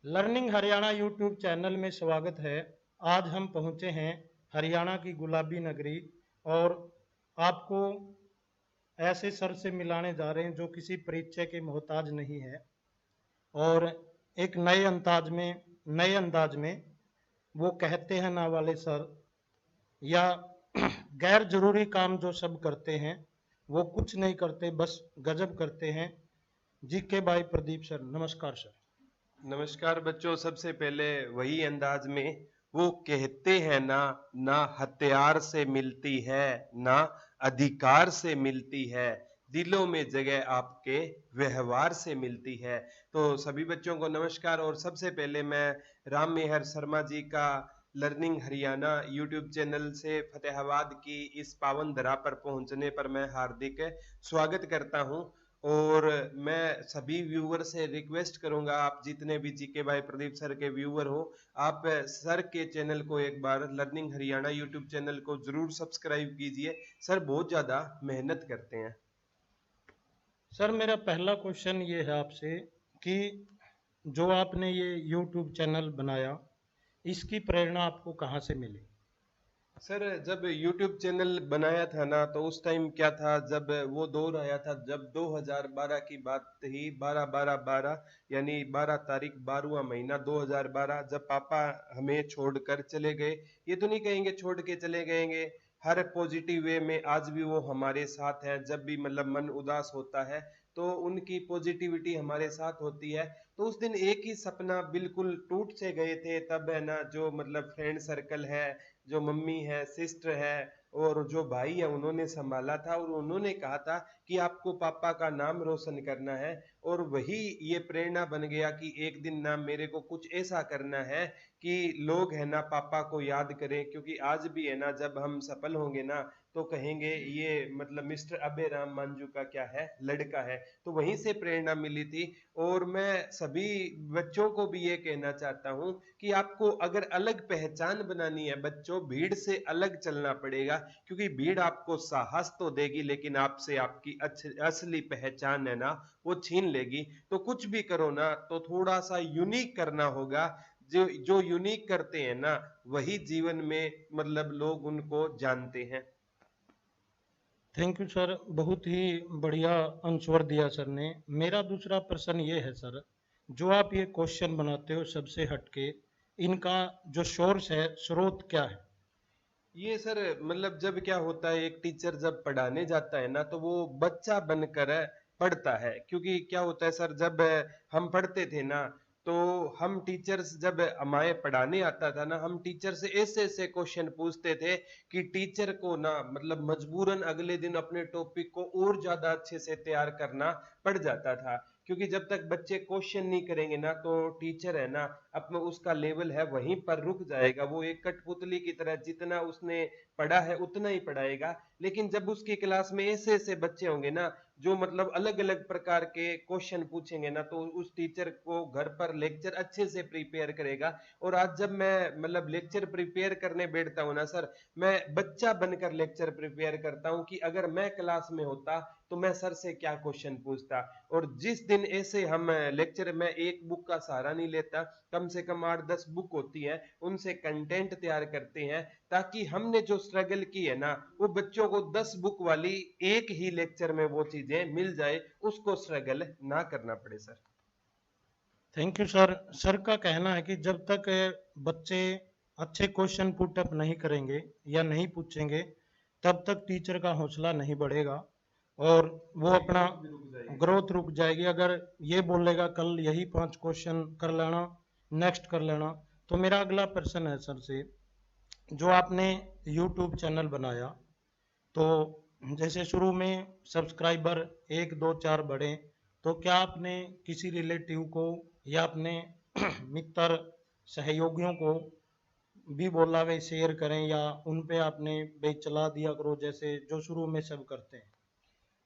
Learning Haryana YouTube channel में स्वागत है। आज हम पहुंचे हैं हरियाणा की गुलाबी नगरी और आपको ऐसे सर से मिलाने जा रहे हैं जो किसी परिचय के मोहताज नहीं है और एक नए अंदाज में वो कहते हैं ना वाले सर या गैर जरूरी काम जो सब करते हैं वो कुछ नहीं करते, बस गजब करते हैं। जीके भाई प्रदीप सर, नमस्कार सर। नमस्कार बच्चों। सबसे पहले वही अंदाज में वो कहते हैं ना, ना हथियार से मिलती है, ना अधिकार से मिलती है, दिलों में जगह आपके व्यवहार से मिलती है। तो सभी बच्चों को नमस्कार। और सबसे पहले मैं राम मेहर शर्मा जी का लर्निंग हरियाणा यूट्यूब चैनल से फतेहाबाद की इस पावन धरा पर पहुंचने पर मैं हार्दिक स्वागत करता हूं। और मैं सभी व्यूअर से रिक्वेस्ट करूंगा, आप जितने भी जीके भाई प्रदीप सर के व्यूअर हो, आप सर के चैनल को एक बार लर्निंग हरियाणा यूट्यूब चैनल को जरूर सब्सक्राइब कीजिए। सर बहुत ज्यादा मेहनत करते हैं। सर मेरा पहला क्वेश्चन ये है आपसे कि जो आपने ये यूट्यूब चैनल बनाया, इसकी प्रेरणा आपको कहाँ से मिली? सर जब YouTube चैनल बनाया था ना, तो उस टाइम क्या था, जब वो दौर आया था, जब 2012 की बात थी, 12/12/12 यानी 12 तारीख 12वां महीना 2012, जब पापा हमें छोड़कर चले गए। ये तो नहीं कहेंगे छोड़ के चले गएंगे, हर पॉजिटिव वे में आज भी वो हमारे साथ है। जब भी मतलब मन उदास होता है तो उनकी पॉजिटिविटी हमारे साथ होती है। तो उस दिन एक ही सपना बिल्कुल टूट से गए थे, तब है ना जो मतलब फ्रेंड सर्कल है, जो मम्मी है, सिस्टर है और जो भाई है, उन्होंने संभाला था और उन्होंने कहा था कि आपको पापा का नाम रोशन करना है। और वही ये प्रेरणा बन गया कि एक दिन ना मेरे को कुछ ऐसा करना है कि लोग है ना पापा को याद करें। क्योंकि आज भी है ना जब हम सफल होंगे ना, तो कहेंगे ये मतलब मिस्टर अबे राम मंजू का क्या है, लड़का है। तो वहीं से प्रेरणा मिली थी। और मैं सभी बच्चों को भी ये कहना चाहता हूं कि आपको अगर अलग पहचान बनानी है बच्चों, भीड़ से अलग चलना पड़ेगा। क्योंकि भीड़ आपको साहस तो देगी, लेकिन आपसे आपकी असली पहचान है ना वो छीन लेगी। तो कुछ भी करो ना तो थोड़ा सा यूनिक करना होगा। जो जो यूनिक करते हैं ना, वही जीवन में मतलब लोग उनको जानते हैं। थैंक यू सर, बहुत ही बढ़िया आंसर दिया सर ने। मेरा दूसरा प्रश्न ये है सर, जो आप ये क्वेश्चन बनाते हो सबसे हटके, इनका जो सोर्स है, स्रोत क्या है? ये सर मतलब जब क्या होता है, एक टीचर जब पढ़ाने जाता है ना, तो वो बच्चा बनकर पढ़ता है। क्योंकि क्या होता है सर, जब हम पढ़ते थे ना, तो हम टीचर्स जब हमारे पढ़ाने आता था ना, हम टीचर से ऐसे ऐसे क्वेश्चन पूछते थे कि टीचर को ना मतलब मजबूरन अगले दिन अपने टॉपिक को और ज्यादा अच्छे से तैयार करना पड़ जाता था। क्योंकि जब तक बच्चे क्वेश्चन नहीं करेंगे ना, तो टीचर है ना अपना उसका लेवल है वहीं पर रुक जाएगा। वो एक कठपुतली की तरह जितना उसने पढ़ा है उतना ही पढ़ाएगा। लेकिन जब उसकी क्लास में ऐसे ऐसे बच्चे होंगे ना जो मतलब अलग अलग प्रकार के क्वेश्चन पूछेंगे ना, तो उस टीचर को घर पर लेक्चर अच्छे से प्रिपेयर करेगा। और आज जब मैं मतलब लेक्चर प्रिपेयर करने बैठता हूँ ना सर, मैं बच्चा बनकर लेक्चर प्रिपेयर करता हूँ कि अगर मैं क्लास में होता तो मैं सर से क्या क्वेश्चन पूछता। और जिस दिन ऐसे हम लेक्चर में एक बुक का सहारा नहीं लेता, कम से कम 8-10 बुक होती है, उनसे कंटेंट तैयार करते हैं, ताकि हमने जो स्ट्रगल की है ना, वो बच्चों को 10 बुक वाली एक ही लेक्चर में वो चीजें मिल जाए, उसको स्ट्रगल ना करना पड़े sir. Thank you sir. Sir का कहना है कि जब तक बच्चे अच्छे क्वेश्चन पुट अप नहीं करेंगे या नहीं पूछेंगे, तब तक टीचर का हौसला नहीं बढ़ेगा और वो अपना ग्रोथ भी रुक जाएगी। ग्रोथ रुक जाएगी। अगर ये बोलेगा कल यही 5 क्वेश्चन कर लेना, नेक्स्ट कर लेना। तो मेरा अगला प्रश्न है सर से, जो आपने यूट्यूब चैनल बनाया, तो जैसे शुरू में सब्सक्राइबर 1 2 4 बढ़े, तो क्या आपने किसी रिलेटिव को या अपने मित्र सहयोगियों को भी बोला वे शेयर करें, या उन पे आपने भाई चला दिया करो जैसे जो शुरू में सब करते हैं?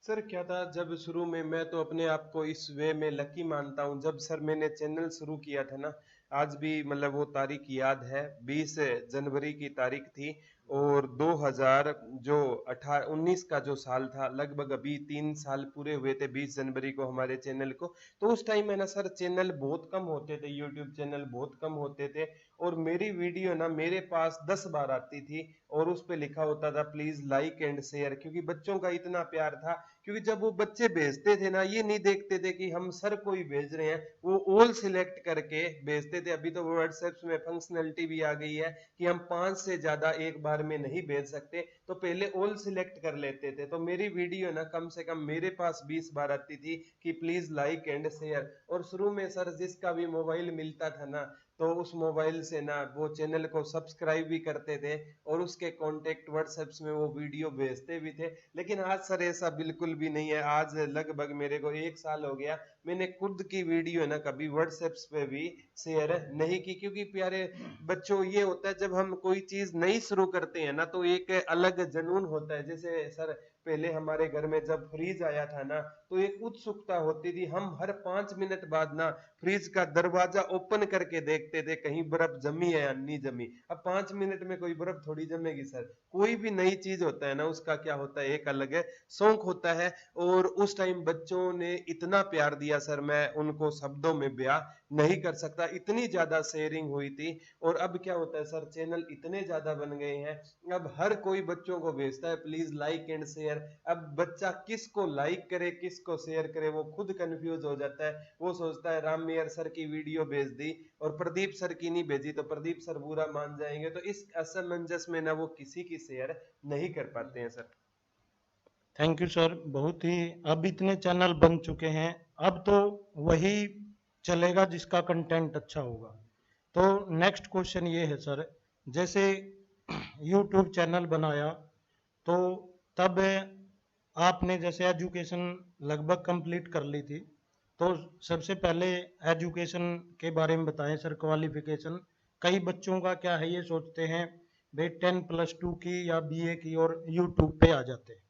सर क्या था, जब शुरू में मैं तो अपने आप को इस वे में लकी मानता हूँ, जब सर मैंने चैनल शुरू किया था ना, आज भी मतलब वो तारीख याद है, 20 जनवरी की तारीख थी। और 2000 जो 19 का जो साल था, लगभग अभी 3 साल पूरे हुए थे 20 जनवरी को हमारे चैनल को। तो उस टाइम है ना सर, चैनल बहुत कम होते थे, यूट्यूब चैनल बहुत कम होते थे, और मेरी वीडियो ना मेरे पास 10 बार आती थी, और उस पे लिखा होता था प्लीज लाइक एंड शेयर, क्योंकि बच्चों का इतना प्यार था। क्योंकि जब वो बच्चे भेजते थे ना, ये नहीं देखते थे कि हम सर को ही भेज रहे हैं, वो ऑल सिलेक्ट करके भेजते थे। अभी तो व्हाट्सएप में फंक्शनलिटी भी आ गई है कि हम 5 से ज्यादा एक बार में नहीं भेज सकते, तो पहले ऑल सिलेक्ट कर लेते थे। तो मेरी वीडियो ना कम से कम मेरे पास 20 बार आती थी कि प्लीज लाइक एंड शेयर। और शुरू में सर जिसका भी मोबाइल मिलता था ना, तो उस मोबाइल से ना वो चैनल को सब्सक्राइब भी करते थे, और उसके कांटेक्ट व्हाट्सएप में वो वीडियो भेजते भी थे। लेकिन आज सर ऐसा बिल्कुल भी नहीं है। आज लगभग मेरे को 1 साल हो गया, मैंने खुद की वीडियो है ना कभी व्हाट्सएप पे भी शेयर नहीं की। क्योंकि प्यारे बच्चों, ये होता है जब हम कोई चीज नई शुरू करते हैं ना, तो एक अलग जुनून होता है। जैसे सर पहले हमारे घर में जब फ्रीज आया था ना, तो एक उत्सुकता होती थी, हम हर 5 मिनट बाद ना फ्रिज का दरवाजा ओपन करके देखते थे कहीं बर्फ जमी है या नहीं जमी। अब 5 मिनट में कोई बर्फ थोड़ी जमेगी सर। कोई भी नई चीज होता है ना, उसका क्या होता है, एक अलग है शौक होता है। और उस टाइम बच्चों ने इतना प्यार दिया सर, मैं उनको शब्दों में बयां नहीं कर सकता, इतनी ज्यादा शेयरिंग हुई थी। और अब क्या होता है सर, चैनल इतने ज्यादा बन गए हैं, अब हर कोई बच्चों को भेजता है प्लीज लाइक एंड शेयर। अब बच्चा किसको लाइक करे किसको शेयर करे वो खुद कंफ्यूज हो जाता है। वो सोचता है राम मेयर सर की वीडियो भेज दी और प्रदीप सर की नहीं भेजी, तो प्रदीप सर बुरा मान जाएंगे। तो इस असमंजस में ना वो किसी की शेयर नहीं कर पाते हैं सर। थैंक यू सर, बहुत ही। अब इतने चैनल बन चुके हैं, अब तो वही चलेगा जिसका कंटेंट अच्छा होगा। तो नेक्स्ट क्वेश्चन ये है सर, जैसे यूट्यूब चैनल बनाया, तो तब आपने जैसे एजुकेशन लगभग कंप्लीट कर ली थी, तो सबसे पहले एजुकेशन के बारे में बताएं सर, क्वालिफिकेशन। कई बच्चों का क्या है, ये सोचते हैं भाई 10+2 की या बीए की और यूट्यूब पे आ जाते हैं।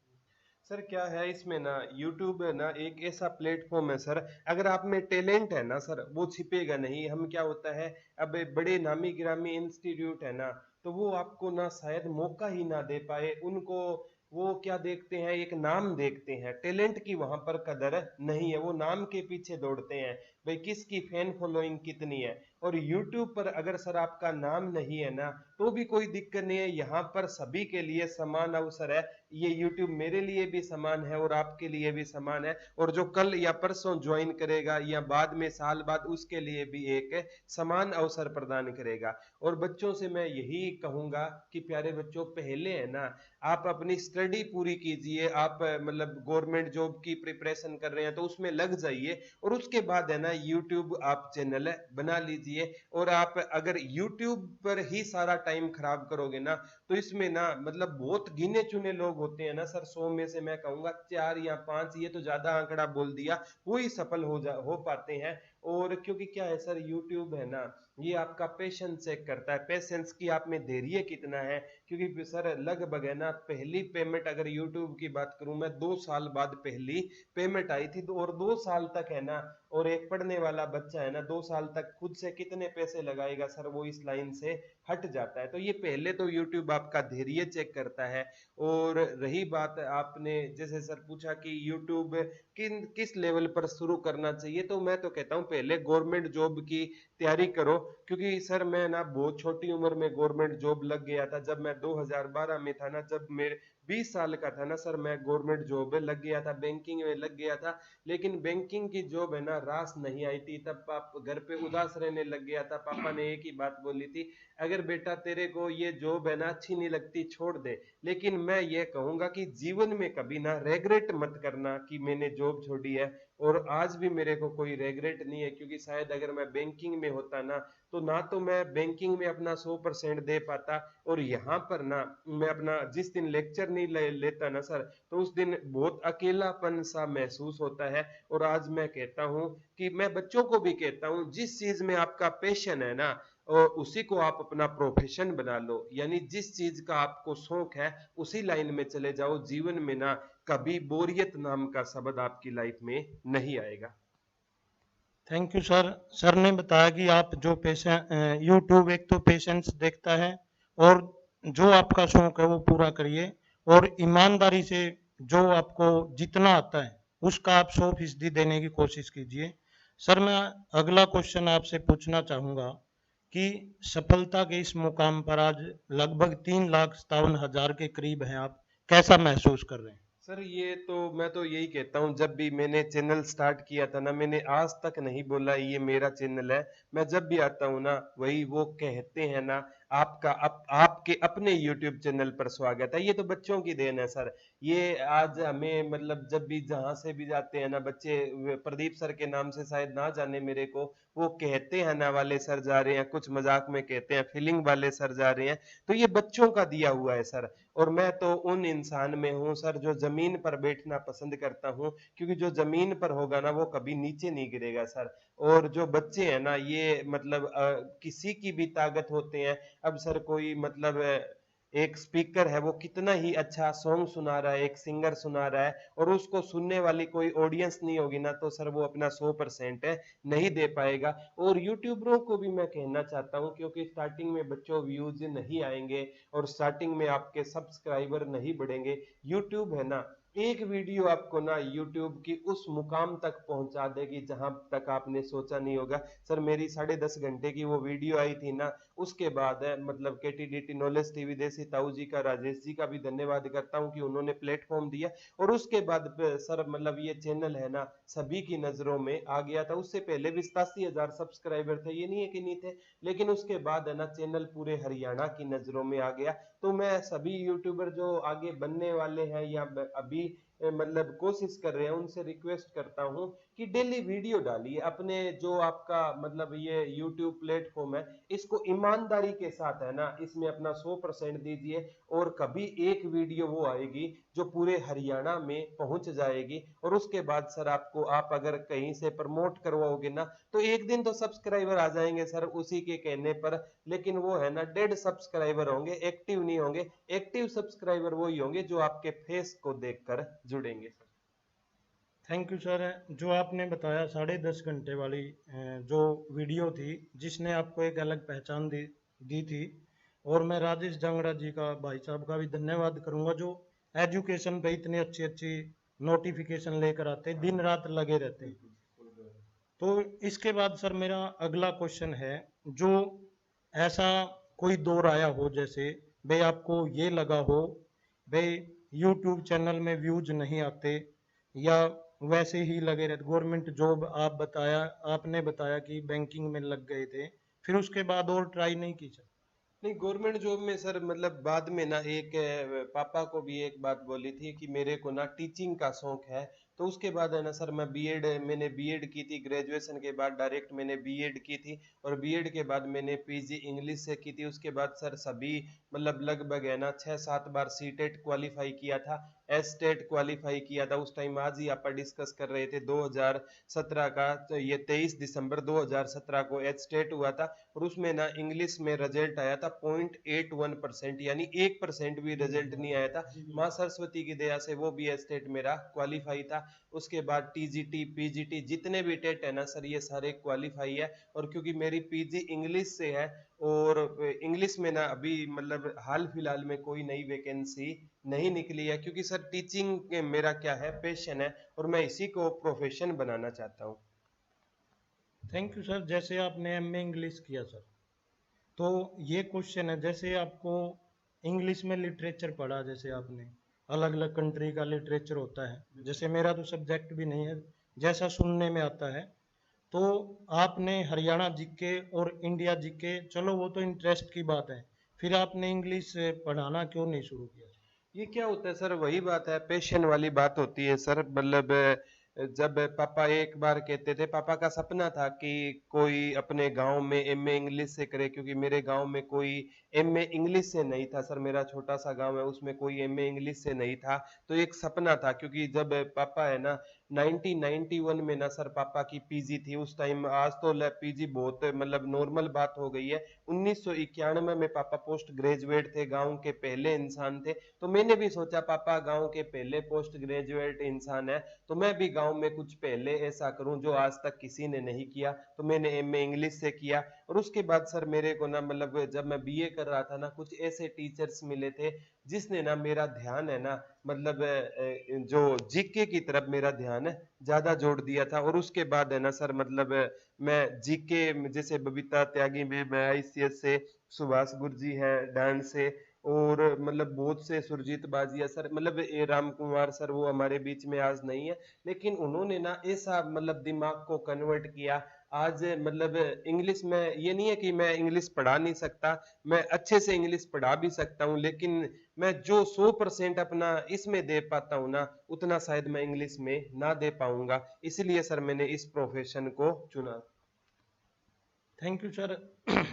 सर क्या है इसमें ना, यूट्यूब है ना एक ऐसा प्लेटफॉर्म है सर, अगर आप में टैलेंट है ना सर, वो छिपेगा नहीं। हम क्या होता है, अब बड़े नामी गिरामी इंस्टीट्यूट है ना, तो वो आपको ना शायद मौका ही ना दे पाए। उनको वो क्या देखते हैं, एक नाम देखते हैं, टैलेंट की वहां पर कदर नहीं है, वो नाम के पीछे दौड़ते हैं भाई किसकी फैन फॉलोइंग कितनी है। और यूट्यूब पर अगर सर आपका नाम नहीं है ना, तो भी कोई दिक्कत नहीं है, यहाँ पर सभी के लिए समान अवसर है। ये YouTube मेरे लिए भी समान है और आपके लिए भी समान है, और जो कल या परसों ज्वाइन करेगा या बाद में साल बाद, उसके लिए भी एक समान अवसर प्रदान करेगा। और बच्चों से मैं यही कहूंगा कि प्यारे बच्चों, पहले है ना आप अपनी स्टडी पूरी कीजिए। आप मतलब गवर्नमेंट जॉब की प्रिपरेशन कर रहे हैं तो उसमें लग जाइए, और उसके बाद है ना YouTube आप चैनल बना लीजिए। और आप अगर YouTube पर ही सारा टाइम खराब करोगे ना, तो इसमें ना मतलब बहुत गिने चुने लोग होते हैं ना सर, 100 में से मैं कहूंगा 4 या 5, ये तो ज्यादा आंकड़ा बोल दिया, वो ही सफल हो पाते हैं। और क्योंकि क्या है सर, यूट्यूब है ना, ये आपका पेशेंस चेक करता है, पेशेंस की आप में धैर्य कितना है। क्योंकि सर लगभग है ना, पहली पेमेंट अगर यूट्यूब की बात करूं मैं, 2 साल बाद पहली पेमेंट आई थी। और 2 साल तक है ना, और एक पढ़ने वाला बच्चा है ना 2 साल तक खुद से कितने पैसे लगाएगा सर, वो इस लाइन से हट जाता है। तो ये पहले तो यूट्यूब आपका धैर्य चेक करता है। और रही बात आपने जैसे सर पूछा कि यूट्यूब किस लेवल पर शुरू करना चाहिए, तो मैं तो कहता हूं पहले गवर्नमेंट जॉब की तैयारी करो। क्योंकि सर मैं ना बहुत छोटी उम्र में गवर्नमेंट जॉब लग गया था, जब मैं 2012 में था ना, जब मेरे 20 साल का था ना सर, मैं गवर्नमेंट जॉब में लग गया था, बैंकिंग में लग गया था। लेकिन बैंकिंग की जॉब है ना रास नहीं आई थी, तब पाप घर पे उदास रहने लग गया था। पापा ने एक ही बात बोली थी, अगर बेटा तेरे को ये जॉब है ना अच्छी नहीं लगती, छोड़ दे। लेकिन मैं ये कहूंगा कि जीवन में कभी ना रेग्रेट मत करना कि मैंने जॉब छोड़ी है। और आज भी मेरे को कोई रेग्रेट नहीं है, क्योंकि शायद अगर मैं बैंकिंग में होता ना तो मैं बैंकिंग में अपना 100% दे पाता, और यहाँ पर ना मैं अपना जिस दिन लेक्चर नहीं लेता ना सर, तो उस दिन बहुत अकेलापन सा महसूस होता है। और आज मैं कहता हूँ कि मैं बच्चों को भी कहता हूँ, जिस चीज में आपका पैशन है ना, और उसी को आप अपना प्रोफेशन बना लो। यानी जिस चीज का आपको शौक है उसी लाइन में चले जाओ। जीवन में ना कभी बोरियत नाम का शब्द आपकी लाइफ में नहीं आएगा। Thank you sir. सर ने बताया कि आप जो पेशेंट, यूट्यूब एक तो पेशेंस देखता है, और जो आपका शौक है वो पूरा करिए और ईमानदारी से जो आपको जितना आता है उसका आप 100% देने की कोशिश कीजिए। सर मैं अगला क्वेश्चन आपसे पूछना चाहूँगा कि सफलता के इस मुकाम पर आज लगभग 3,57,000 के करीब हैं आप, कैसा महसूस कर रहे हैं? सर ये तो मैं तो यही कहता हूँ, जब भी मैंने चैनल स्टार्ट किया था ना, मैंने आज तक नहीं बोला ये मेरा चैनल है। मैं जब भी आता हूँ ना, वही वो कहते हैं ना, आपका आपके अपने यूट्यूब चैनल पर स्वागत है। ये तो बच्चों की देन है सर। ये आज हमें मतलब जब भी जहां से भी जाते हैं ना बच्चे, प्रदीप सर के नाम से शायद ना जाने मेरे को, वो कहते हैं ना वाले सर जा रहे हैं, कुछ मजाक में कहते हैं फीलिंग वाले सर जा रहे हैं। तो ये बच्चों का दिया हुआ है सर। और मैं तो उन इंसान में हूँ सर जो जमीन पर बैठना पसंद करता हूँ, क्योंकि जो जमीन पर होगा ना वो कभी नीचे नहीं गिरेगा सर। और जो बच्चे हैं ना ये मतलब किसी की भी ताकत होते हैं। अब सर कोई मतलब एक स्पीकर है, वो कितना ही अच्छा सॉन्ग सुना रहा है, एक सिंगर सुना रहा है, और उसको सुनने वाली कोई ऑडियंस नहीं होगी ना, तो सर वो अपना 100% है नहीं दे पाएगा। और यूट्यूबरों को भी मैं कहना चाहता हूँ, क्योंकि स्टार्टिंग में बच्चों व्यूज नहीं आएंगे और स्टार्टिंग में आपके सब्सक्राइबर नहीं बढ़ेंगे। यूट्यूब है ना, एक वीडियो आपको ना यूट्यूब की उस मुकाम तक पहुंचा देगी जहां तक आपने सोचा नहीं होगा। सर मेरी 10.5 घंटे की वो वीडियो आई थी ना, उसके बाद है मतलब केटीडीटी नॉलेज टीवी देसी ताऊ जी का, राजेश जी का भी धन्यवाद करता हूँ कि उन्होंने प्लेटफॉर्म दिया। और उसके बाद सर मतलब ये चैनल है ना सभी की नजरों में आ गया था। उससे पहले भी 87,000 सब्सक्राइबर थे, ये नहीं है कि नहीं थे, लेकिन उसके बाद है ना चैनल पूरे हरियाणा की नजरों में आ गया। तो मैं सभी यूट्यूबर जो आगे बनने वाले हैं या अभी मतलब कोशिश कर रहे हैं, उनसे रिक्वेस्ट करता हूं कि डेली वीडियो डालिए। अपने जो आपका मतलब ये यूट्यूब प्लेटफॉर्म है, इसको ईमानदारी के साथ है ना इसमें अपना 100% दीजिए। और कभी एक वीडियो वो आएगी जो पूरे हरियाणा में पहुंच जाएगी, और उसके बाद सर आपको, आप अगर कहीं से प्रमोट करवाओगे ना, तो एक दिन तो सब्सक्राइबर आ जाएंगे सर उसी के कहने पर। लेकिन वो है ना डेड सब्सक्राइबर होंगे, एक्टिव नहीं होंगे। एक्टिव सब्सक्राइबर वही होंगे जो आपके फेस को देखकर जुड़ेंगे सर। Thank you sir. जो आपने बताया 10.5 घंटे वाली जो वीडियो थी जिसने आपको एक अलग पहचान दी थी, और मैं राजेश जांगड़ा जी का, भाई साहब का भी धन्यवाद करूंगा जो एजुकेशन पे इतनी अच्छी अच्छी नोटिफिकेशन लेकर आते हैं, दिन रात लगे रहते हैं। तो इसके बाद सर मेरा अगला क्वेश्चन है, जो ऐसा कोई दौर आया हो जैसे भाई आपको ये लगा हो भाई यूट्यूब चैनल में व्यूज नहीं आते या वैसे ही लगे रहते, गवर्नमेंट जॉब आपने बताया कि बैंकिंग में लग गए थे, फिर उसके बाद और ट्राई नहीं की सर? नहीं, गवर्नमेंट जॉब में सर मतलब बाद में ना एक पापा को भी एक बात बोली थी कि मेरे को ना टीचिंग का शौक है। तो उसके बाद है ना सर मैं बीएड, मैंने बीएड की थी, ग्रेजुएशन के बाद डायरेक्ट मैंने बीएड की थी। और बीएड के बाद मैंने पीजी इंग्लिश से की थी। उसके बाद सर सभी मतलब लगभग है ना 6-7 बार सीटेट क्वालिफाई किया था, एसटेट क्वालिफाई किया था। उस टाइम आज ही आप डिस्कस कर रहे थे 2017 का, तो ये 23 दिसंबर 2017 को एसटेट हुआ था। और उसमें ना इंग्लिश में रिजल्ट आया था 0.81%, यानी 1% भी रिजल्ट नहीं आया था। माँ सरस्वती की दया से वो भी स्टेट मेरा क्वालिफाई था। उसके बाद टीजीटी पीजीटी जितने भी टेट है ना सर ये सारे क्वालिफाई है। और क्योंकि मेरी पीजी इंग्लिश से है, और इंग्लिश में ना अभी मतलब हाल फिलहाल में कोई नई वैकेंसी नहीं निकली है, क्योंकि सर टीचिंग मेरा क्या है पैशन है, और मैं इसी को प्रोफेशन बनाना चाहता हूँ। Thank you sir. जैसे आपने एमए इंग्लिश किया सर, तो ये क्वेश्चन है, जैसे आपको इंग्लिश में लिटरेचर पढ़ा, जैसे आपने अलग अलग कंट्री का लिटरेचर होता है, जैसे मेरा तो सब्जेक्ट भी नहीं है, जैसा सुनने में आता है, तो आपने हरियाणा जीके और इंडिया जीके, चलो वो तो इंटरेस्ट की बात है, फिर आपने इंग्लिश पढ़ाना क्यों नहीं शुरू किया? ये क्या होता है सर, वही बात है, पैशन वाली बात होती है सर। मतलब जब पापा एक बार कहते थे, पापा का सपना था कि कोई अपने गांव में एमए इंग्लिश से करे, क्योंकि मेरे गांव में कोई एमए इंग्लिश से नहीं था सर। मेरा छोटा सा गांव है, उसमें कोई एमए इंग्लिश से नहीं था। तो एक सपना था, क्योंकि जब पापा है ना 1991 में ना सर पापा की पीजी थी उस टाइम। आज तो पीजी बहुत मतलब नॉर्मल बात हो गई है। 1991 में पापा पोस्ट ग्रेजुएट थे, गांव के पहले इंसान थे। तो मैंने भी सोचा पापा गांव के पहले पोस्ट ग्रेजुएट इंसान है, तो मैं भी गांव में कुछ पहले ऐसा करूं जो आज तक किसी ने नहीं किया। तो मैंने एमए इंग्लिश से किया। और उसके बाद सर मेरे को ना मतलब जब मैं बीए कर रहा था ना, कुछ ऐसे टीचर्स मिले थे जिसने ना मेरा ध्यान है ना मतलब जो जीके की तरफ मेरा ध्यान है ज्यादा जोड़ दिया था। और उसके बाद है ना सर मतलब मैं जीके जैसे बबीता त्यागी में, मैं आईसीएस से, सुभाष गुरजी है डांस से, और मतलब बहुत से सुरजीत बाजिया सर, मतलब ए राम कुमार सर, वो हमारे बीच में आज नहीं है, लेकिन उन्होंने ना ऐसा मतलब दिमाग को कन्वर्ट किया। आज मतलब इंग्लिश में ये नहीं है कि मैं इंग्लिश पढ़ा नहीं सकता, मैं अच्छे से इंग्लिश पढ़ा भी सकता हूँ, लेकिन मैं जो 100% अपना इसमें दे पाता हूँ ना, उतना शायद मैं इंग्लिश में ना दे पाऊंगा। इसलिए सर मैंने इस प्रोफेशन को चुना। Thank you sir.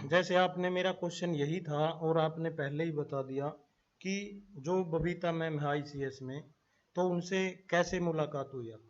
जैसे आपने, मेरा क्वेश्चन यही था और आपने पहले ही बता दिया कि जो बबीता मैम है आईसीएस में, तो उनसे कैसे मुलाकात हुई आप?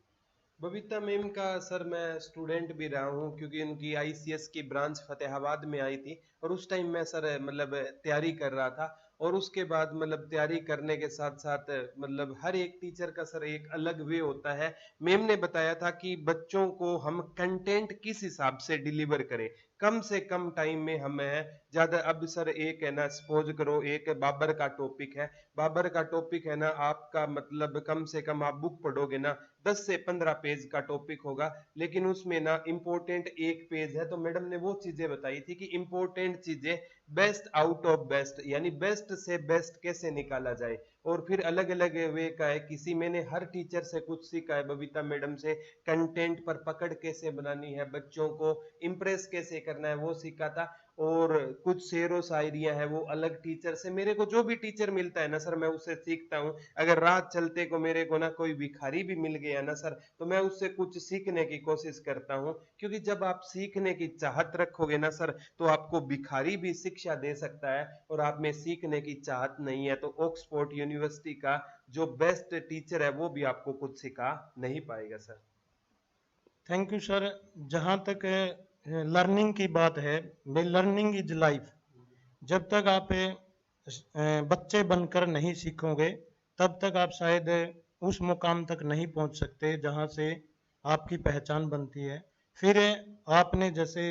बबीता मैम का सर मैं स्टूडेंट भी रहा हूँ, क्योंकि उनकी आईसीएस की ब्रांच फतेहाबाद में आई थी, और उस टाइम मैं सर मतलब तैयारी कर रहा था। और उसके बाद मतलब तैयारी करने के साथ साथ मतलब हर एक टीचर का सर एक अलग वे होता है। मैम ने बताया था कि बच्चों को हम कंटेंट किस हिसाब से डिलीवर करें, कम से कम टाइम में हमें ज्यादा। अब सर एक है ना, सपोज करो एक बाबर का टॉपिक है, बाबर का टॉपिक है ना, आपका मतलब कम से कम आप बुक पढ़ोगे ना 10 से 15 पेज का टॉपिक होगा, लेकिन उसमें ना इंपॉर्टेंट एक पेज है। तो मैडम ने वो चीजें बताई थी कि इंपॉर्टेंट चीजें बेस्ट आउट ऑफ बेस्ट, यानी बेस्ट से बेस्ट कैसे निकाला जाए। और फिर अलग अलग वे का है, किसी मैंने हर टीचर से कुछ सीखा है, बबीता मैडम से कंटेंट पर पकड़ कैसे बनानी है, बच्चों को इंप्रेस कैसे करना है वो सीखा था। और कुछ शेरो शायरियां हैं वो अलग टीचर से, मेरे को जो भी टीचर मिलता है ना सर मैं उससे सीखता हूँ। अगर रात चलते को मेरे को ना कोई भिखारी भी मिल गया ना सर, तो मैं उससे कुछ सीखने की कोशिश करता हूँ, क्योंकि जब आप सीखने की चाहत रखोगे ना सर, तो आपको भिखारी भी शिक्षा दे सकता है। और आप में सीखने की चाहत नहीं है तो ऑक्सफोर्ड यूनिवर्सिटी का जो बेस्ट टीचर है वो भी आपको कुछ सिखा नहीं पाएगा सर। Thank you sir. जहाँ तक लर्निंग की बात है, भाई लर्निंग इज लाइफ। जब तक आप बच्चे बनकर नहीं सीखोगे, तब तक आप शायद उस मुकाम तक नहीं पहुंच सकते जहां से आपकी पहचान बनती है। फिर आपने जैसे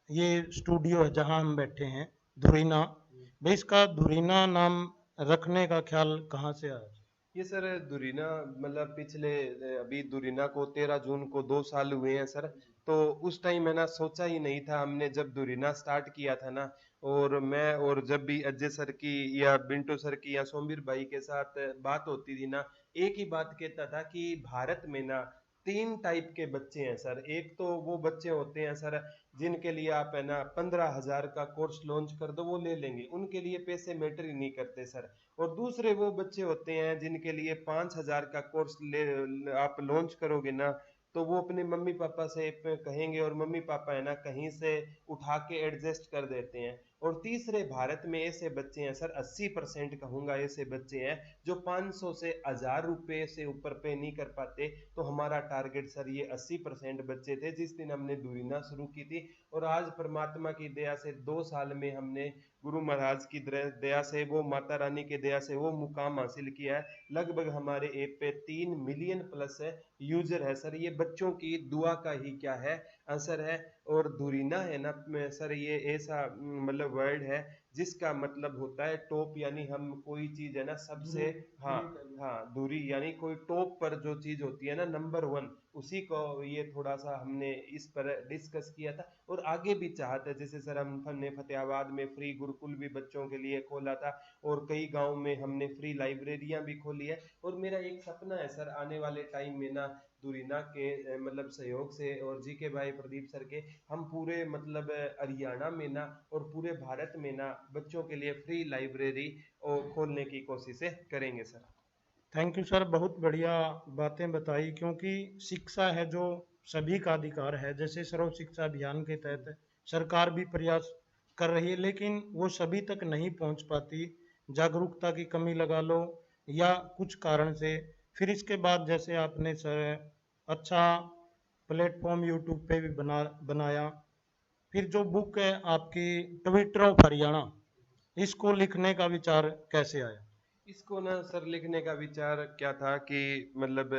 ये स्टूडियो है जहां हम बैठे हैं, धुरीना, भाई इसका धुरीना नाम रखने का ख्याल कहाँ से आया? ये सर दुरीना मतलब पिछले अभी दुरीना को 13 जून को 2 साल हुए हैं सर। तो उस टाइम मैंने सोचा ही नहीं था, हमने जब दुरीना स्टार्ट किया था ना, और मैं और जब भी अजय सर की या बिंटू सर की या सोमवीर भाई के साथ बात होती थी ना, एक ही बात कहता था कि भारत में ना 3 टाइप के बच्चे हैं सर। एक तो वो बच्चे होते हैं सर जिनके लिए आप है ना 15,000 का कोर्स लॉन्च कर दो वो ले लेंगे, उनके लिए पैसे मैटर ही नहीं करते सर। और दूसरे वो बच्चे होते हैं जिनके लिए 5,000 का कोर्स ले आप लॉन्च करोगे ना, तो वो अपने मम्मी पापा से कहेंगे, और मम्मी पापा है ना कहीं से उठा के एडजस्ट कर देते हैं। और तीसरे भारत में ऐसे बच्चे हैं सर, 80% कहूंगा ऐसे बच्चे हैं जो 500 से 1,000 रुपए से ऊपर पे नहीं कर पाते। तो हमारा टारगेट सर ये 80% बच्चे थे जिस दिन हमने दूरिना शुरू की थी। और आज परमात्मा की दया से 2 साल में हमने गुरु महाराज की दया से, वो माता रानी की दया से वो मुकाम हासिल किया है। लगभग हमारे ऐप पे 3 मिलियन प्लस है यूजर है सर। ये बच्चों की दुआ का ही क्या है असर है। और दूरीना है ना सर, ये ऐसा मतलब वर्ड है जिसका मतलब होता है टॉप, यानी हम कोई चीज है ना सबसे, हाँ हाँ दूरी, यानी कोई टॉप पर जो चीज होती है ना नंबर 1, उसी को ये थोड़ा सा हमने इस पर डिस्कस किया था। और आगे भी चाहते, जैसे सर हमने फतेहाबाद में फ्री गुरुकुल भी बच्चों के लिए खोला था, और कई गांव में हमने फ्री लाइब्रेरियां भी खोली है। और मेरा एक सपना है सर आने वाले टाइम में ना दूरीना के मतलब सहयोग से और जी के भाई प्रदीप सर के, हम पूरे मतलब हरियाणा में ना और पूरे भारत में ना बच्चों के लिए फ्री लाइब्रेरी और खोलने की कोशिशें करेंगे सर। थैंक यू सर, बहुत बढ़िया बातें बताई। क्योंकि शिक्षा है जो सभी का अधिकार है, जैसे सर्व शिक्षा अभियान के तहत सरकार भी प्रयास कर रही है, लेकिन वो सभी तक नहीं पहुंच पाती, जागरूकता की कमी लगा लो या कुछ कारण से। फिर इसके बाद जैसे आपने सर अच्छा प्लेटफॉर्म यूट्यूब पे भी बनाया। फिर जो बुक है आपकी ट्विटर ऑफ हरियाणा, इसको लिखने का विचार कैसे आया? इसको ना सर लिखने का विचार क्या था कि मतलब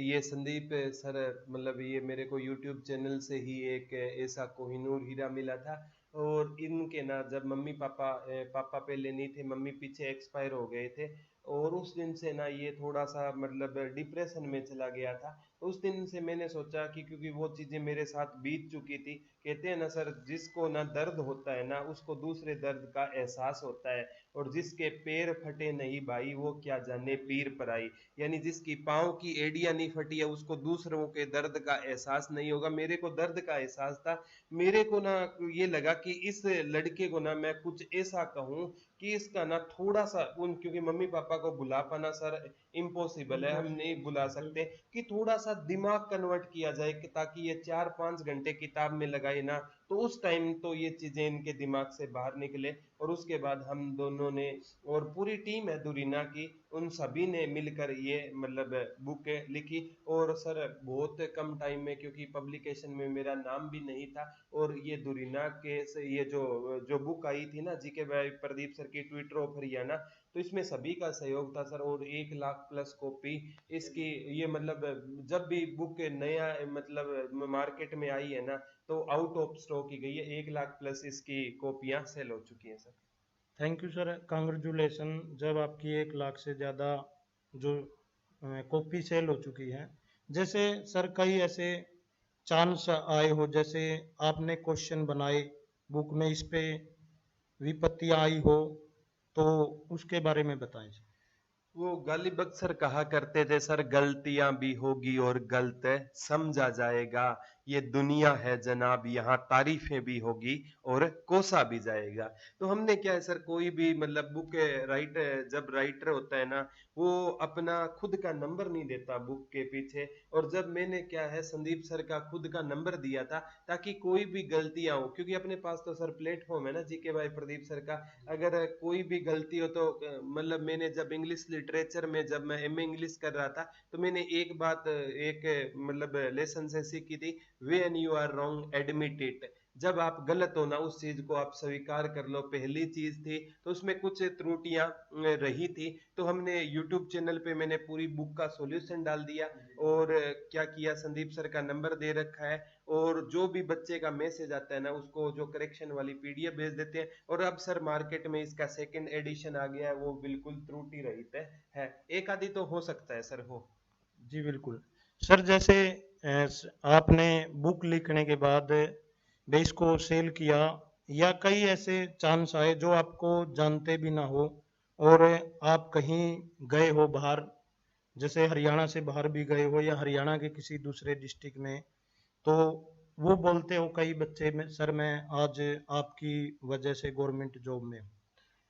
ये संदीप सर, मतलब ये मेरे को यूट्यूब चैनल से ही एक ऐसा कोहिनूर हीरा मिला था। और इनके ना जब मम्मी पापा पापा पहले नहीं थे, मम्मी पीछे एक्सपायर हो गए थे। और उस दिन से ना ये थोड़ा सा मतलब डिप्रेशन में चला गया था। उस दिन से मैंने सोचा कि क्योंकि वो चीज़ें मेरे साथ बीत चुकी थी, कहते हैं ना सर, जिसको ना दर्द होता है ना उसको दूसरे दर्द का एहसास होता है। और जिसके पैर फटे नहीं भाई वो क्या जाने पीर पराई। यानी जिसकी पाँव की एड़ियां नहीं फटी है उसको दूसरों के दर्द का एहसास नहीं होगा। मेरे को दर्द का एहसास था। मेरे को ना ये लगा कि इस लड़के को ना मैं कुछ ऐसा कहूँ कि इसका ना थोड़ा सा उन, क्योंकि मम्मी पापा को बुला पाना सर इम्पॉसिबल है, हम नहीं बुला सकते, कि थोड़ा सा दिमाग कन्वर्ट किया जाए कि ताकि ये 4-5 घंटे किताब में लगाए ना, तो उस टाइम तो ये चीजें इनके दिमाग से बाहर निकले। और उसके बाद हम दोनों ने, और पूरी टीम है दुरीना की, उन सभी ने मिलकर ये मतलब बुक लिखी। और सर बहुत कम टाइम में, क्योंकि पब्लिकेशन में मेरा नाम भी नहीं था, और ये दुरीना के से ये जो जो बुक आई थी ना जीके भाई प्रदीप सर की ट्विटर ऑफ हरियाणा, तो इसमें सभी का सहयोग था सर। और 1 लाख+ कॉपी इसकी, ये मतलब जब भी बुक नया मतलब मार्केट में आई है ना, तो आउट ऑफ स्टॉक की गई है। 1 लाख+ इसकी कॉपियां सेल हो चुकी हैं sir. Thank you sir, congratulation. जब आपकी 1 लाख से ज़्यादा जो कॉपी सेल हो चुकी है, जैसे सर कई ऐसे चांस आए हो, जैसे आपने क्वेश्चन बनाए बुक में, इस पे विपत्तियां आई हो, तो उसके बारे में बताएं। वो गालिब अक्सर कहा करते थे सर, गलतियां भी होगी और गलत समझा जाएगा। ये दुनिया है जनाब, यहाँ तारीफें भी होगी और कोसा भी जाएगा। तो हमने क्या है सर, कोई भी मतलब बुक जब राइटर होता है ना, वो अपना खुद का नंबर नहीं देता बुक के पीछे। और जब मैंने क्या है संदीप सर का खुद का नंबर दिया था, ताकि कोई भी गलतियां हो, क्योंकि अपने पास तो सर प्लेटफॉर्म है ना जीके भाई प्रदीप सर का, अगर कोई भी गलती हो तो मतलब मैंने जब इंग्लिश लिटरेचर में जब मैं एमए इंग्लिश कर रहा था, तो मैंने एक बात एक मतलब लेसन से सीखी थी, when you are wrong admit it. जब आप गलत हो ना उस चीज को आप स्वीकार कर लो, पहली चीज थी। तो उसमें कुछ त्रुटियां रही थी, तो हमने यूट्यूब चैनल पे मैंने पूरी बुक का सॉल्यूशन डाल दिया। और क्या किया, संदीप सर का नंबर दे रखा है, और जो भी बच्चे का मैसेज आता है ना उसको जो करेक्शन वाली पीडीएफ भेज देते हैं। और अब सर मार्केट में इसका सेकंड एडिशन आ गया है, वो बिल्कुल त्रुटि रहित है। एक आदि तो हो सकता है सर हो। जी बिल्कुल सर। जैसे आपने बुक लिखने के बाद बेस को सेल किया, या कई ऐसे चांस आए जो आपको जानते भी ना हो, और आप कहीं गए हो बाहर, जैसे हरियाणा से बाहर भी गए हो या हरियाणा के किसी दूसरे डिस्ट्रिक्ट में, तो वो बोलते हो कई बच्चे में, सर मैं आज आपकी वजह से गवर्नमेंट जॉब में हूँ।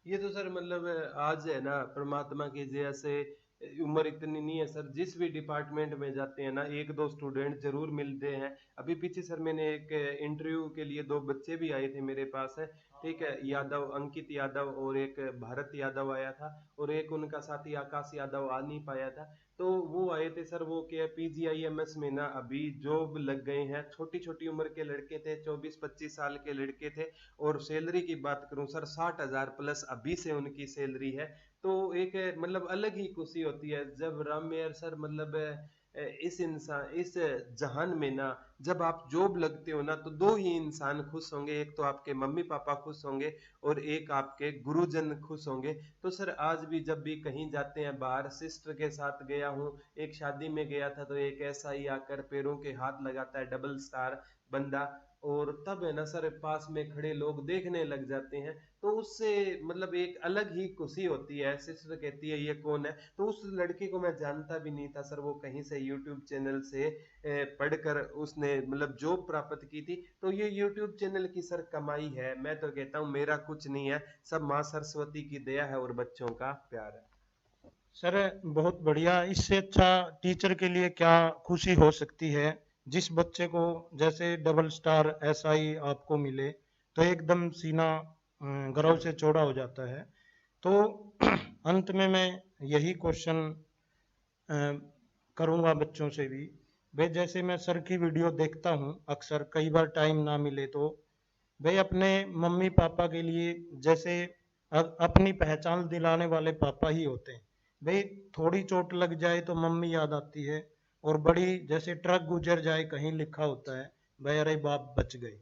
ये तो सर मतलब आज है ना परमात्मा की दया से उम्र इतनी नहीं है सर, जिस भी डिपार्टमेंट में जाते हैं ना एक दो स्टूडेंट जरूर मिलते हैं। अभी पीछे सर मैंने एक इंटरव्यू के लिए दो बच्चे भी आए थे मेरे पास है, ठीक है, यादव, अंकित यादव और एक भारत यादव आया था। और एक उनका साथी आकाश यादव आ नहीं पाया था। तो वो आए थे सर, वो क्या पीजीआईएमएस में ना अभी जॉब लग गए हैं। छोटी छोटी उम्र के लड़के थे, 24-25 साल के लड़के थे। और सैलरी की बात करूं सर, 60,000+ अभी से उनकी सैलरी है। तो एक मतलब अलग ही खुशी होती है जब राम मेयर सर मतलब इस इंसान इस जहान में ना, जब आप जॉब लगते हो ना, तो दो ही इंसान खुश होंगे, एक तो आपके मम्मी पापा खुश होंगे और एक आपके गुरुजन खुश होंगे। तो सर आज भी जब भी कहीं जाते हैं बाहर, सिस्टर के साथ गया हूँ, एक शादी में गया था, तो एक ऐसा ही आकर पैरों के हाथ लगाता है डबल स्टार बंदा। और तब है ना सर पास में खड़े लोग देखने लग जाते हैं, तो उससे मतलब एक अलग ही खुशी होती है। सिस्टर कहती है ये कौन है, तो उस लड़के को मैं जानता भी नहीं था सर, वो कहीं से यूट्यूब चैनल से पढ़कर उसने मतलब जॉब प्राप्त की थी। तो ये यूट्यूब चैनल की सर कमाई है, मैं तो कहता हूँ मेरा कुछ नहीं है, सब माँ सरस्वती की दया है और बच्चों का प्यार है। सर बहुत बढ़िया। इससे अच्छा टीचर के लिए क्या खुशी हो सकती है, जिस बच्चे को जैसे डबल स्टार एसआई आपको मिले, तो एकदम सीना गर्व से चौड़ा हो जाता है। तो अंत में मैं यही क्वेश्चन करूंगा बच्चों से भी, भाई जैसे मैं सर की वीडियो देखता हूँ अक्सर, कई बार टाइम ना मिले तो भाई अपने मम्मी पापा के लिए जैसे अपनी पहचान दिलाने वाले पापा ही होते हैं। भाई थोड़ी चोट लग जाए तो मम्मी याद आती है, और बड़ी जैसे ट्रक गुजर जाए कहीं लिखा होता है भाई अरे बाप बच गए।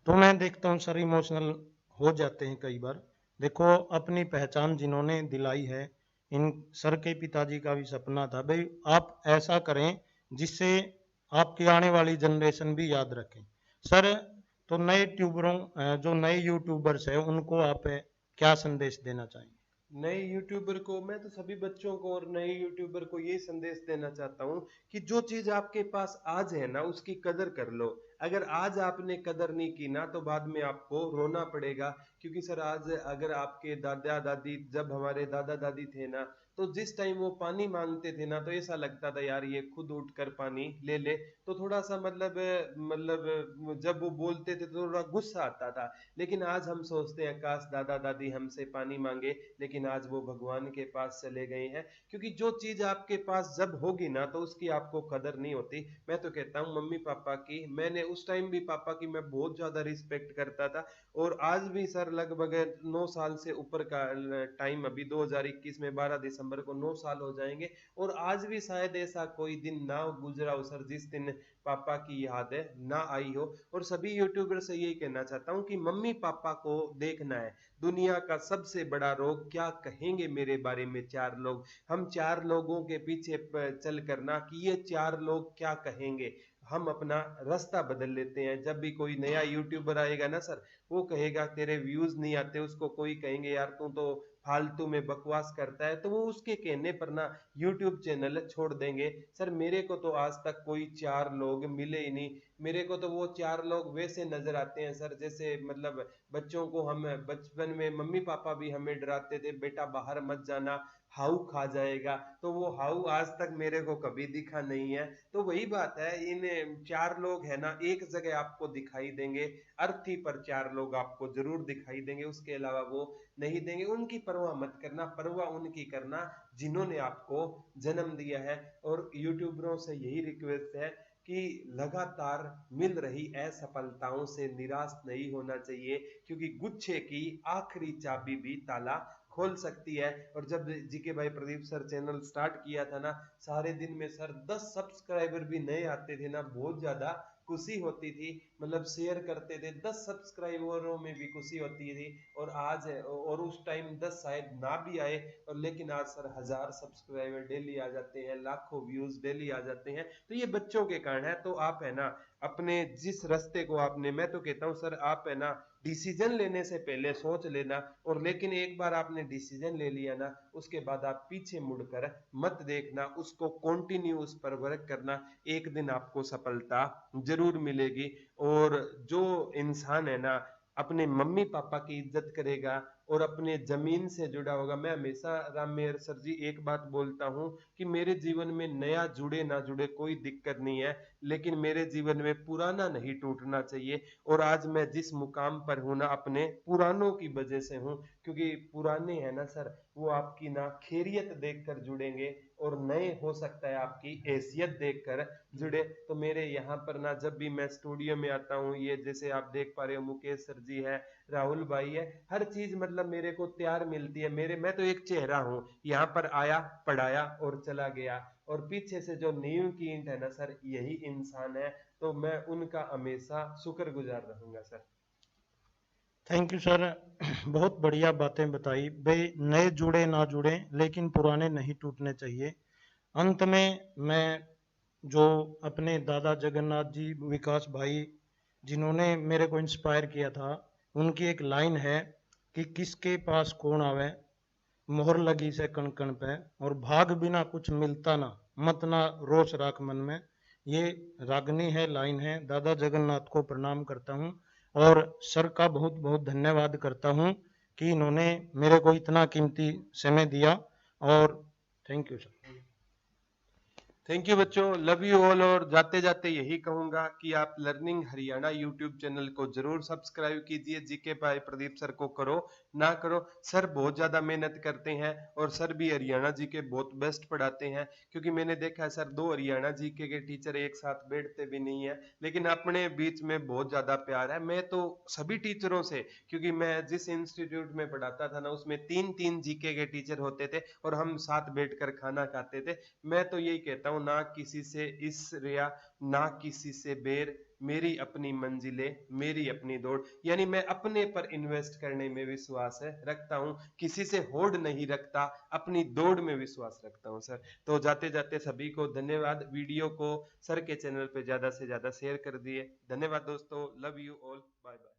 तो मैं देखता हूँ सर इमोशनल हो जाते हैं कई बार। देखो अपनी पहचान जिन्होंने दिलाई है, इन सर के पिताजी का भी सपना था भाई आप ऐसा करें जिससे आपकी आने वाली जनरेशन भी याद रखें। सर तो नए ट्यूबरों जो नए यूट्यूबर्स हैं उनको आप क्या संदेश देना चाहेंगे? नए यूट्यूबर को मैं तो सभी बच्चों को और नए यूट्यूबर को ये संदेश देना चाहता हूँ कि जो चीज आपके पास आज है ना उसकी कदर कर लो। अगर आज आपने कदर नहीं की ना तो बाद में आपको रोना पड़ेगा। क्योंकि सर आज अगर आपके दादा दादी, जब हमारे दादा दादी थे ना, तो जिस टाइम वो पानी मांगते थे ना तो ऐसा लगता था यार ये खुद उठकर पानी ले ले। तो थोड़ा सा जब वो बोलते थे तो थोड़ा गुस्सा आता था। लेकिन आज हम सोचते हैं काश दादा दादी हमसे पानी मांगे, लेकिन आज वो भगवान के पास चले गए हैं। क्योंकि जो चीज आपके पास जब होगी ना तो उसकी आपको कदर नहीं होती। मैं तो कहता हूँ मम्मी पापा की, मैंने उस टाइम भी पापा की मैं बहुत ज्यादा रिस्पेक्ट करता था, और आज भी सर लगभग 9 साल से ऊपर का टाइम, अभी 2021 में 12 दिसंबर को 9 साल हो जाएंगे। और आज भी शायद ऐसा कोई दिन ना गुजरा हो सर जिस दिन पापा की याद है ना आई हो। और सभी यूट्यूबर से यही कहना चाहता हूँ कि मम्मी पापा को देखना है। दुनिया का सबसे बड़ा रोग, क्या कहेंगे मेरे बारे में चार लोग, हम चार लोगों के पीछे चल करना कि ये चार लोग क्या कहेंगे, हम अपना रास्ता बदल लेते हैं। जब भी कोई नया यूट्यूबर आएगा ना सर, वो कहेगा तेरे व्यूज नहीं आते, उसको कोई कहेंगे यार तू तो फालतू में बकवास करता है, तो वो उसके कहने पर ना यूट्यूब चैनल छोड़ देंगे। सर मेरे को तो आज तक कोई चार लोग मिले ही नहीं। मेरे को तो वो चार लोग वैसे नजर आते हैं सर जैसे बच्चों को हम बचपन में मम्मी पापा भी हमें डराते थे बेटा बाहर मत जाना, हाउ खा जाएगा। तो वो हाउ आज तक मेरे को कभी दिखा नहीं है। तो वही बात है, इन चार लोग है ना एक जगह आपको दिखाई देंगे, अर्थी पर चार लोग आपको जरूर दिखाई देंगे, उसके अलावा वो नहीं देंगे। उनकी परवाह मत करना, परवाह उनकी करना जिन्होंने आपको जन्म दिया है। और यूट्यूबरों से यही रिक्वेस्ट है कि लगातार मिल रही असफलताओं से निराश नहीं होना चाहिए, क्योंकि गुच्छे की आखिरी चाबी भी ताला खोल सकती है। और जब जीके भाई प्रदीप सर चैनल स्टार्ट किया था ना, सारे दिन में सर 10 सब्सक्राइबर भी नए आते थे ना, बहुत ज्यादा खुशी होती थी। शेयर करते थे, 10 सब्सक्राइबरों में भी खुशी होती थी। और आज और उस टाइम 10 शायद ना भी आए, और लेकिन आज सर 1000 सब्सक्राइबर डेली आ जाते हैं, लाखों व्यूज डेली आ जाते हैं। तो ये बच्चों के कारण है। तो आप है ना अपने जिस रास्ते को आपने, मैं तो कहता हूँ सर आप है ना डिसीजन लेने से पहले सोच लेना, और लेकिन एक बार आपने डिसीजन ले लिया ना उसके बाद आप पीछे मुड़कर मत देखना, उसको कंटिन्यू उस पर वर्क करना, एक दिन आपको सफलता जरूर मिलेगी। और जो इंसान है ना अपने मम्मी पापा की इज्जत करेगा और अपने जमीन से जुड़ा होगा, मैं हमेशा राम मेहर सर जी एक बात बोलता हूँ कि मेरे जीवन में नया जुड़े ना जुड़े कोई दिक्कत नहीं है, लेकिन मेरे जीवन में पुराना नहीं टूटना चाहिए। और आज मैं जिस मुकाम पर हूं ना अपने पुरानों की वजह से हूं, क्योंकि पुराने हैं ना सर वो आपकी ना खैरियत देखकर जुड़ेंगे, और नए हो सकता है आपकी हैसियत देखकर जुड़े। तो मेरे यहाँ पर ना जब भी मैं स्टूडियो में आता हूँ, ये जैसे आप देख पा रहे हो मुकेश सर जी है, राहुल भाई है, हर चीज मेरे को तैयार मिलती है। मैं तो एक चेहरा हूँ, यहाँ पर आया पढ़ाया और चला गया, और पीछे से जो नींव की ईंट है ना सर यही इंसान है। तो मैं उनका हमेशा शुक्रगुजार रहूंगा सर। Thank you sir. बहुत बढ़िया बातें बताई भाई, नए जुड़े ना जुड़े लेकिन पुराने नहीं टूटने चाहिए। अंत में मैं जो अपने दादा जगन्नाथ जी विकास भाई जिन्होंने मेरे को इंस्पायर किया था, उनकी एक लाइन है कि किसके पास कौन आवे, मोहर लगी से कण कण पे, और भाग बिना कुछ मिलता ना, मत ना रोष राख मन में। ये रागनी है, लाइन है। दादा जगन्नाथ को प्रणाम करता हूँ, और सर का बहुत बहुत धन्यवाद करता हूँ कि इन्होंने मेरे को इतना कीमती समय दिया। और thank you sir. Thank you बच्चों, लव यू ऑल। और जाते जाते यही कहूंगा कि आप लर्निंग हरियाणा यूट्यूब चैनल को जरूर सब्सक्राइब कीजिए। जीके बाय प्रदीप सर को करो ना करो, सर बहुत ज्यादा मेहनत करते हैं और सर भी हरियाणा जीके बहुत बेस्ट पढ़ाते हैं। क्योंकि मैंने देखा है सर, 2 हरियाणा जीके के टीचर एक साथ बैठते भी नहीं है, लेकिन अपने बीच में बहुत ज्यादा प्यार है। मैं तो सभी टीचरों से, क्योंकि मैं जिस इंस्टीट्यूट में पढ़ाता था ना, उसमें 3-3 जीके के टीचर होते थे और हम साथ बैठकर खाना खाते थे। मैं तो यही कहता हूँ, ना किसी से इस रिया, ना किसी से बेर, मेरी अपनी मंजिलें, मेरी अपनी दौड़। यानी मैं अपने पर इन्वेस्ट करने में विश्वास है रखता हूं, किसी से होड़ नहीं रखता, अपनी दौड़ में विश्वास रखता हूं सर। तो जाते जाते सभी को धन्यवाद। वीडियो को सर के चैनल पे ज्यादा से ज्यादा शेयर कर दिए। धन्यवाद दोस्तों, love you all, bye bye.